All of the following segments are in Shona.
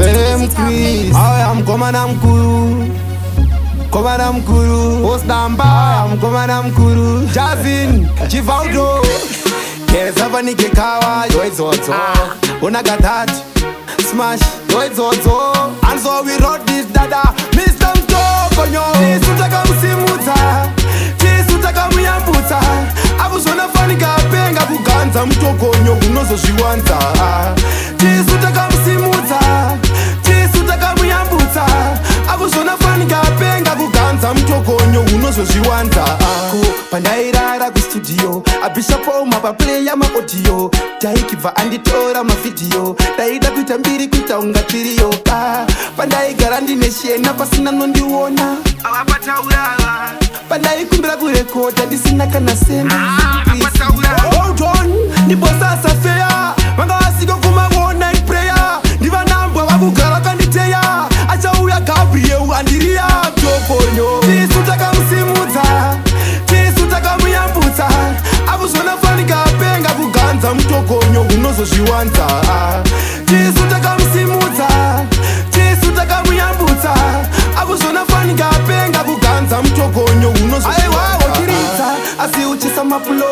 Fame Quiz. I am Komana Mkuru. Komana Mkuru. Ostamba. I am Komana Mkuru. Javin. Chivaldo. Yes, Havani Kekawa. Yo, it's also. Unagatati. Smash. Yo, it's also. And so we wrote this dada. Mr. Mtokonyo. Tisutaka msimuta. Tisutaka muyambuta. Abuzona fani kapenga kuganza mtokonyo kunozo shiwanta. Tisutaka msimuta. Tisutaka muyambuta. Abuzona fani kapenga kuganza mtokonyo kunozo shiwanta. Pandairara ku studio. Abisha poma pa play ya ma audio. Taikiva anditora ma video. Taida kuita mbiri kuita unga trio. Pandaigara ndineshena pasina nondiwona. Awapata urala. Pandai kumbira kurekota ndisina kana sema. Hold on, ndipo sasa fair. Vanga wasiko kuma night prayer. Ndiva nambwa wakugara kanditeya. Acha uya Gabriel andiria tokonyo. Tisutaka msimuta. Tisutaka muyambuta. Abuzona fani kapenga kuganza mtokonyo unozo shiwanta. Tisutaka msimuta. Tisutaka muyambuta. Abuzona fani kapenga kuganza mtokonyo unozo shiwanta. Asiuchisa mapulo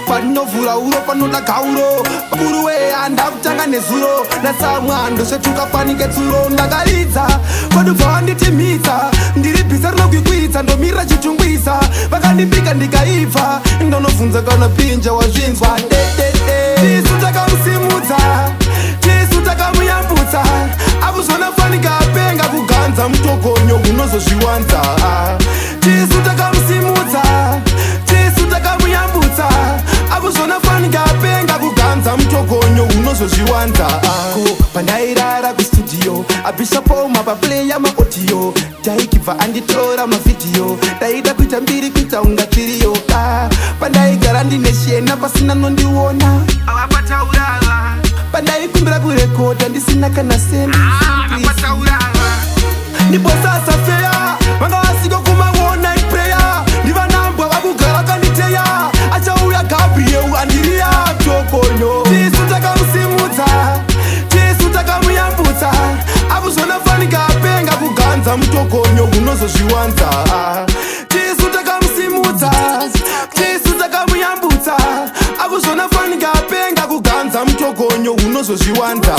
panovhura uro panoda gauro buruwe andakutanga nezuro nasamwando svetuka fanike tsuro ndakaridza kodubva wanditimidza ndiri bhisa rinokuikwidza ndomira chitungwisa vakandipika ndikaibva ndonobvunza kana pinja wazvinzwa tisutaka musimudza tisutaka muyambutsa abuzona fanika apenga kuganza mutokonyo unozozviwanza tisutaka musimudza tisutaka muyambutsa abuzona fanika apenga kuganza mutokonyo unozozviwanza pandairara kustudio abhisha poma paplay ya maaudio taikibva anditora mavidhiyo taida kuita mbiri kuita unga tiriyo pandaigara ndine shena pasina nondiona pandaikumbira kurekodha ndisina kana senti ndipo sasa feya vanga vasiko kuma night prayer ndivanambwa vakugara kanditeya achauya Gabriel andiriya tokonyo tisutaka musimudza tisutaka muyambutsa abuzona fanika apenga kuganza mutokonyo unozozviwanza tisutaka musimudza tisutaka muyambutsa abuzona fanika apenga kuganza mutokonyo unozozviwanza